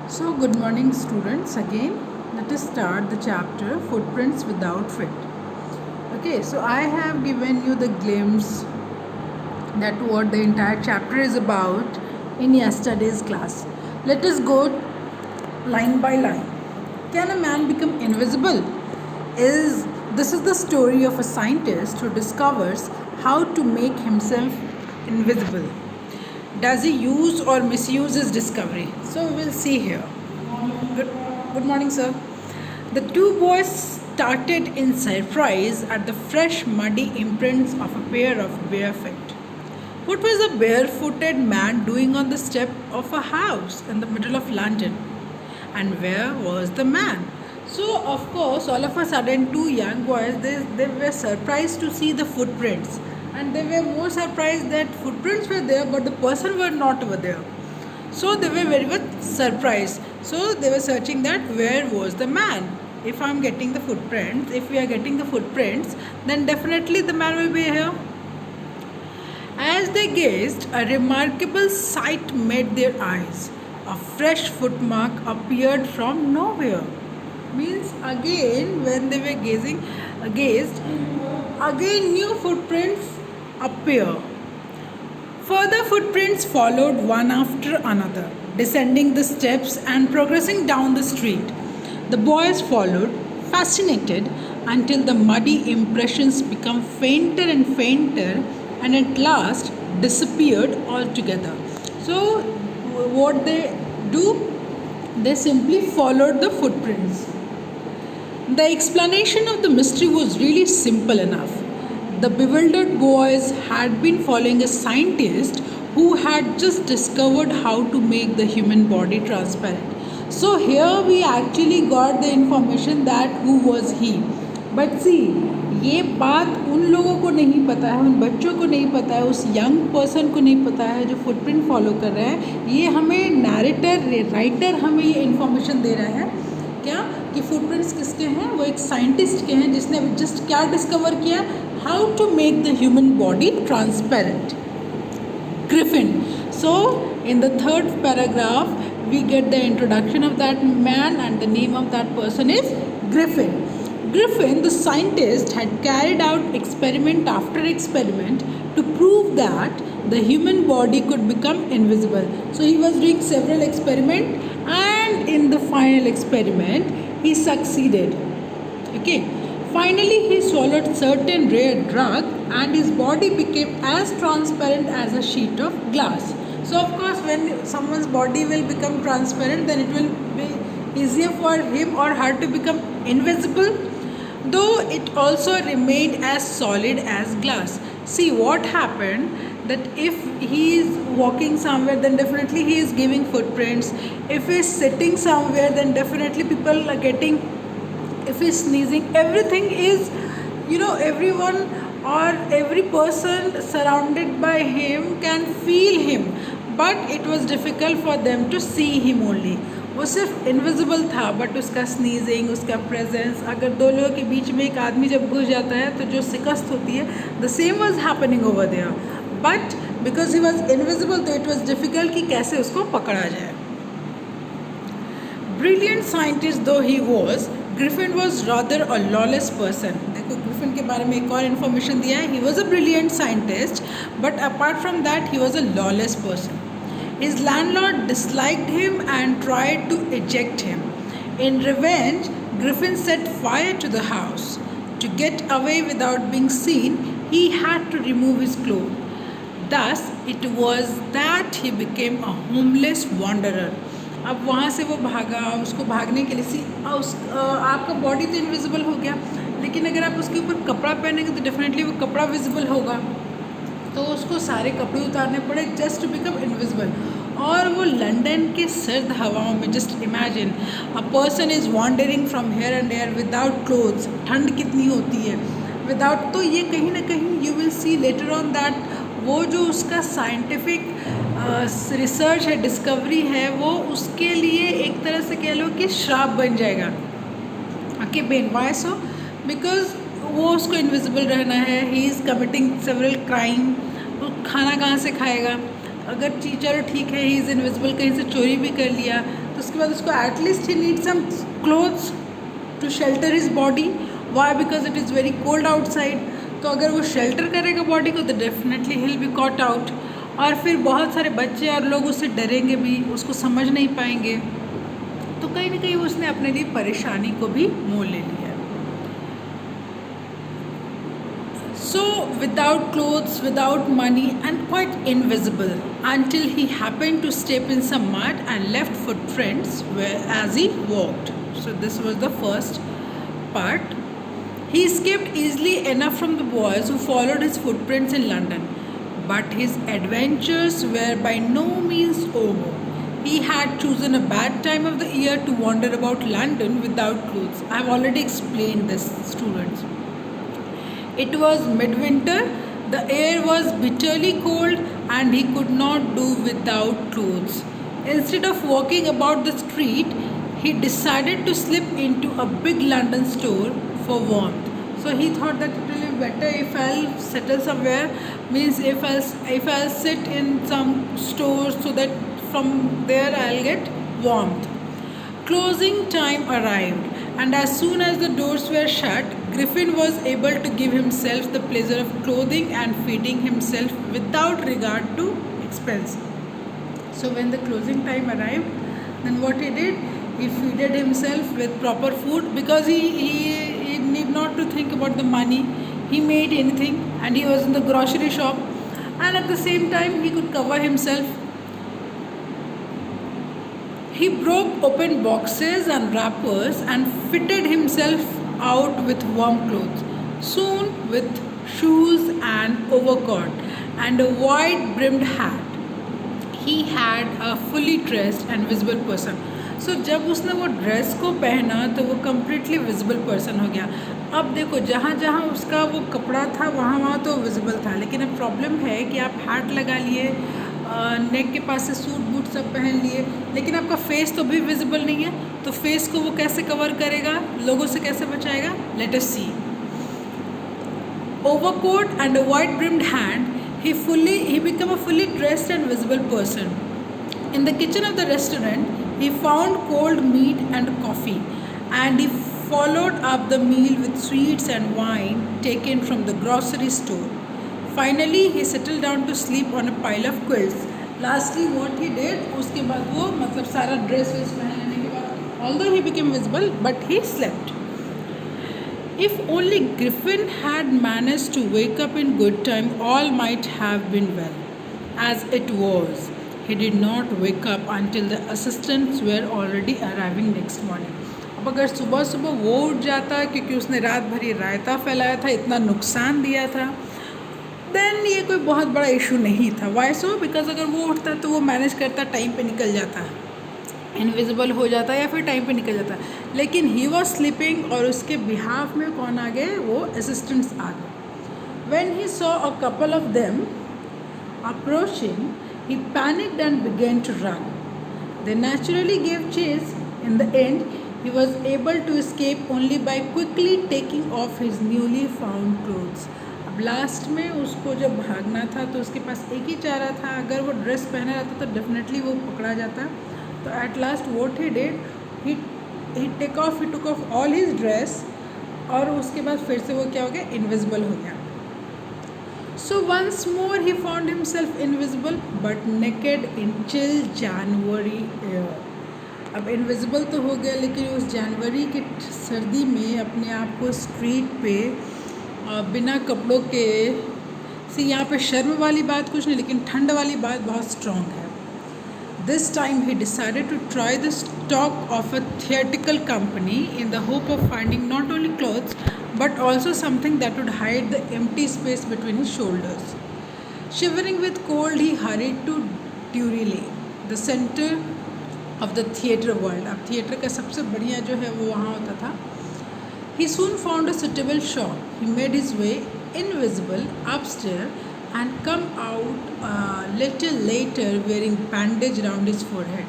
So, good morning, students. Again, let us start the chapter Footprints Without Feet. Okay, so I have given you the glimpse that what the entire chapter is about in yesterday's class. Let us go line by line. Can a man become invisible? Is This is the story of a scientist who discovers how to make himself invisible. Does he use or misuse his discovery? So we'll see here. Good, good morning, sir. The two boys started in surprise at the fresh, muddy imprints of a pair of bare feet. What was a barefooted man doing on the step of a house in the middle of London? And where was the man? So, of course, all of a sudden, two young boys they were surprised to see the footprints, and they were more surprised that footprints were there, but the person were not over there. So they were very much surprised. So they were searching that where was the man. If I'm getting the footprints, if we are getting the footprints, then definitely the man will be here. As they gazed, a remarkable sight met their eyes. A fresh footmark appeared from nowhere. Means again, when they were gazed, again new footprints appear. Further footprints followed one after another, descending the steps and progressing down the street. The boys followed, fascinated, until the muddy impressions became fainter and fainter and at last disappeared altogether. So, what they do? They simply followed the footprints. The explanation of the mystery was really simple enough. The bewildered boys had been following a scientist who had just discovered how to make the human body transparent. So here we actually got the information that who was he. But see, ये बात उन लोगों को नहीं पता है, उन बच्चों को नहीं पता है, उस यंग पर्सन को नहीं पता है जो फुटप्रिंट फॉलो कर रहा है. ये हमें नैरेटर राइटर हमें ये इन्फॉर्मेशन दे रहा है क्या कि फुटप्रिंट्स किसके हैं. वो एक साइंटिस्ट के हैं जिसने जस्ट क्या डिस्कवर किया, how to make the human body transparent. Griffin. So in the third paragraph we get the introduction of that man and the name of that person is Griffin. Griffin, the scientist, had carried out experiment after experiment to prove that the human body could become invisible. So he was doing several experiments, and in the final experiment he succeeded. Okay. Finally, he swallowed certain rare drug and his body became as transparent as a sheet of glass. So, of course, when someone's body will become transparent, then it will be easier for him or her to become invisible, though it also remained as solid as glass. See what happened, that if he is walking somewhere, then definitely he is giving footprints. If he is sitting somewhere, then definitely people are getting, if he's sneezing, everything is, everyone or every person surrounded by him can feel him, but it was difficult for them to see him only. वो सिर्फ invisible था, but उसका sneezing, उसका presence, अगर दो लोगों के बीच में एक आदमी जब घुस जाता है तो जो शिकस्त होती है, the same was happening over there. But because he was invisible, तो इट वॉज डिफिकल्ट कि कैसे उसको पकड़ा जाए. Brilliant scientist though he was, Griffin was rather a lawless person. देखो ग्रिफिन के बारे में एक और इन्फॉर्मेशन दिया है. He was a brilliant scientist, but apart from that, he was a lawless person. His landlord disliked him and tried to eject him. In revenge, Griffin set fire to the house. To get away without being seen, he had to remove his clothes. Thus, it was that he became a homeless wanderer. अब वहाँ से वो भागा, उसको भागने के लिए आपका बॉडी तो इनविजिबल हो गया, लेकिन अगर आप उसके ऊपर कपड़ा पहनेंगे तो डेफिनेटली वो कपड़ा विजिबल होगा, तो उसको सारे कपड़े उतारने पड़े जस्ट टू बिकम इनविजिबल. और वो लंदन के सर्द हवाओं में, just imagine a person is wandering from here and here without clothes. ठंड कितनी होती है विदाउट, तो ये कहीं ना कहीं you will see later on that वो जो उसका साइंटिफिक रिसर्च है, डिस्कवरी है, वो उसके लिए एक तरह से कह लो कि श्राप बन जाएगा. Okay Ben, why so? Because वो उसको इनविजिबल रहना है. He is committing several crime. वो खाना कहाँ से खाएगा? अगर चलो ठीक है, ही इज़ इनविजिबल, कहीं से चोरी भी कर लिया, तो उसके बाद उसको at least he need some clothes to shelter his body. Why? Because it is very cold outside. तो अगर वो शेल्टर करेगा बॉडी को तो definitely he will be caught out. और फिर बहुत सारे बच्चे और लोग उससे डरेंगे भी, उसको समझ नहीं पाएंगे. तो कहीं ना कहीं उसने अपने लिए परेशानी को भी मोल ले लिया. So without clothes, without money, and quite invisible, until he happened to step in some mud and left footprints where as he walked. So this was the first part. He escaped easily enough from the boys who followed his footprints in London, but his adventures were by no means over. He had chosen a bad time of the year to wander about London without clothes. I have already explained this, students. It was midwinter, the air was bitterly cold, and he could not do without clothes. Instead of walking about the street, he decided to slip into a big London store for warmth. So he thought that it will be better if I'll settle somewhere, means if I'll sit in some store so that from there I'll get warmth. Closing time arrived, and as soon as the doors were shut, Griffin was able to give himself the pleasure of clothing and feeding himself without regard to expense. So when the closing time arrived, then what he did, he feeded himself with proper food, because he need not to think about the money. He made anything, and he was in the grocery shop, and at the same time he could cover himself. He broke open boxes and wrappers and fitted himself out with warm clothes. Soon, with shoes and overcoat and a wide brimmed hat, he had a fully dressed and visible person. So जब उसने वो dress को पहना तो वो completely visible person हो गया. अब देखो, जहाँ जहाँ उसका वो कपड़ा था वहाँ वहाँ तो विजिबल था, लेकिन अब प्रॉब्लम है कि आप हैट लगा लिए, नेक के पास से सूट बूट सब पहन लिए, लेकिन आपका फेस तो भी विजिबल नहीं है. तो फेस को वो कैसे कवर करेगा, लोगों से कैसे बचाएगा? Let us see. Overcoat and a wide brimmed hat, he became a fully dressed and visible person. In the kitchen of the restaurant, he found cold meat and coffee, and he followed up the meal with sweets and wine taken from the grocery store. Finally, he settled down to sleep on a pile of quilts. Lastly, what he did, उसके बाद वो मतलब सारा dress वेस पहन लेने के बाद, although he became visible, but he slept. If only Griffin had managed to wake up in good time, all might have been well. As it was, he did not wake up until the assistants were already arriving next morning. अब अगर सुबह सुबह वो उठ जाता, क्योंकि उसने रात भर ही रायता फैलाया था, इतना नुकसान दिया था, देन ये कोई बहुत बड़ा इशू नहीं था. Y so? बिकॉज अगर वो उठता तो वो मैनेज करता, टाइम पे निकल जाता, इनविजिबल हो जाता या फिर टाइम पे निकल जाता. लेकिन ही वॉज स्लीपिंग, और उसके बिहाफ में कौन आ गए? वो असिस्टेंट्स आ गए. When he saw a couple of them approaching, he panicked and began to run. They naturally gave chase. In the end he was able to escape only by quickly taking off his newly found clothes. अब last में उसको जब भागना था तो उसके पास एक ही चारा था, अगर वो ड्रेस पहना रहता तो डेफिनेटली वो पकड़ा जाता. तो at last what he did, he took off all his dress, और उसके बाद फिर से वो क्या हो गया? इनविजिबल हो गया. So once more he found himself invisible but naked in chill January air. अब इनविजिबल तो हो गया, लेकिन उस जनवरी की सर्दी में अपने आप को स्ट्रीट पे बिना कपड़ों के, सी यहाँ पे शर्म वाली बात कुछ नहीं, लेकिन ठंड वाली बात बहुत स्ट्रॉन्ग है. This time he decided to try the stock of a theatrical company in the hope of finding not only clothes but also something that would hide the empty space between his shoulders. Shivering with cold, he hurried to Drury Lane, the center of the theatre world. अब theatre का सबसे बढ़िया जो है वो वहाँ होता था. He soon found a suitable shop. He made his way invisible upstairs and come out a little later wearing bandage round his forehead,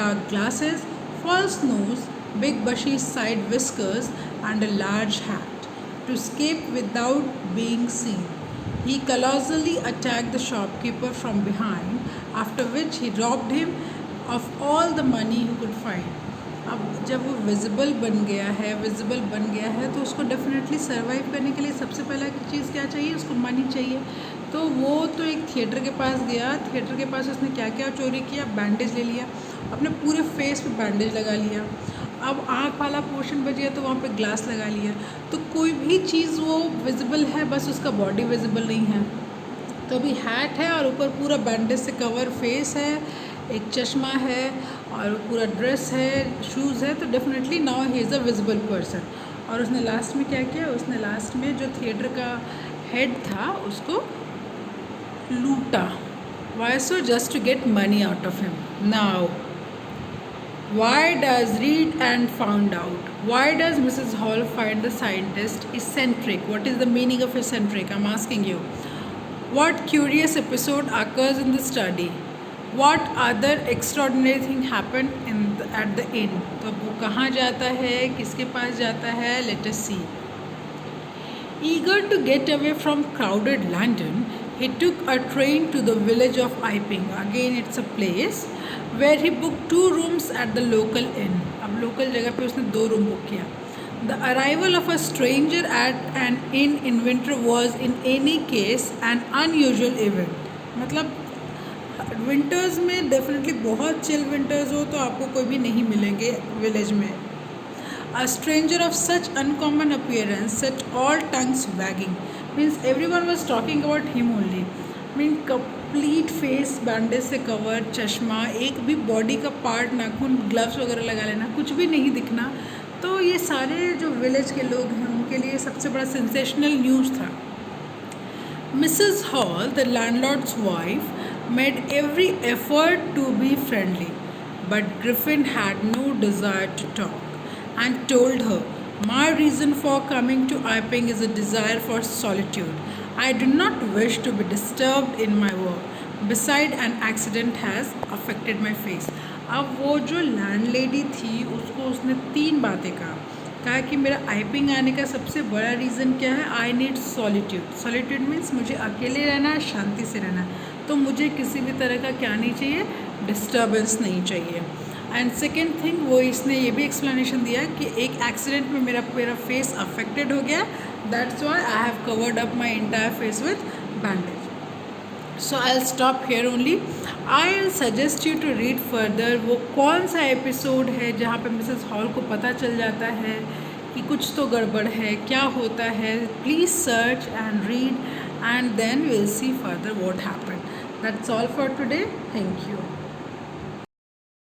dark glasses, false nose, big bushy side whiskers and a large hat. To escape without being seen, he colossally attacked the shopkeeper from behind after which he robbed him of all the money he could find. अब जब वो visible बन गया है तो उसको definitely survive करने के लिए सबसे पहला चीज़ क्या चाहिए, उसको मनी चाहिए। तो वो तो एक थिएटर के पास गया, थिएटर के पास उसने क्या क्या चोरी किया, बैंडेज ले लिया, अपने पूरे फेस पे बैंडेज लगा लिया। अब आँख वाला पोर्शन बच गया तो वहाँ पे ग्लास लगा लिया। तो कोई भी चीज़ वो विजिबल है, बस उसका बॉडी विजिबल नहीं है। तो अभी हैट है और ऊपर पूरा बैंडेज से कवर फेस है, एक चश्मा है और पूरा ड्रेस है, शूज़ है, तो definitely now he is a visible person. और उसने लास्ट में क्या किया, उसने लास्ट में जो थिएटर का हेड था उसको लूटा। Why so, just to get money out of him. Now why does Reed and found out? Why does Mrs. Hall find the scientist eccentric? What is the meaning of eccentric? I'm asking you. What curious episode occurs in the study? What other extraordinary thing happened at the inn? तो अब वो कहाँ जाता है, किसके पास जाता है? Let us see. Eager to get away from crowded London, he took a train to the village of Iping. Again, it's a place where he booked 2 rooms at the local inn. अब local जगह पे उसने 2 room book किया. The arrival of a stranger at an inn in winter was in any case an unusual event. मतलब winters में definitely बहुत chill winters हो तो आपको कोई भी नहीं मिलेंगे विलेज में. A stranger of such uncommon appearance set all tongues wagging. Means everyone was talking about him only. Mean complete face bandage से कवर, चश्मा, एक भी बॉडी का पार्ट, नाखून, ग्लव्स वगैरह लगा लेना, कुछ भी नहीं दिखना. तो ये सारे जो विलेज के लोग हैं उनके लिए सबसे बड़ा सेंसेशनल न्यूज़ था. Mrs. Hall, the landlord's wife, made every effort to be friendly, but Griffin had no desire to talk and told her, "My reason for coming to Iping is a desire for solitude. I do not wish to be disturbed in my work. Besides, an accident has affected my face." अब वो जो landlady थी उसको उसने 3 बातें कहा कि मेरा आइपिंग आने का सबसे बड़ा रीज़न क्या है, I need solitude. Solitude means मुझे अकेले रहना है, शांति से रहना. तो मुझे किसी भी तरह का क्या नहीं चाहिए, डिस्टर्बेंस नहीं चाहिए. एंड सेकेंड थिंग, वो इसने ये भी एक्सप्लेनेशन दिया कि एक एक्सीडेंट में मेरा फेस अफेक्टेड हो गया, that's why I have covered up my entire face with bandage. So I will stop here only. I will suggest you to read further. वो कौन सा एपिसोड है जहाँ पे मिसेस हॉल को पता चल जाता है कि कुछ तो गड़बड़ है, क्या होता है. Please search and read and then will see further what happened. That's all for today. Thank you.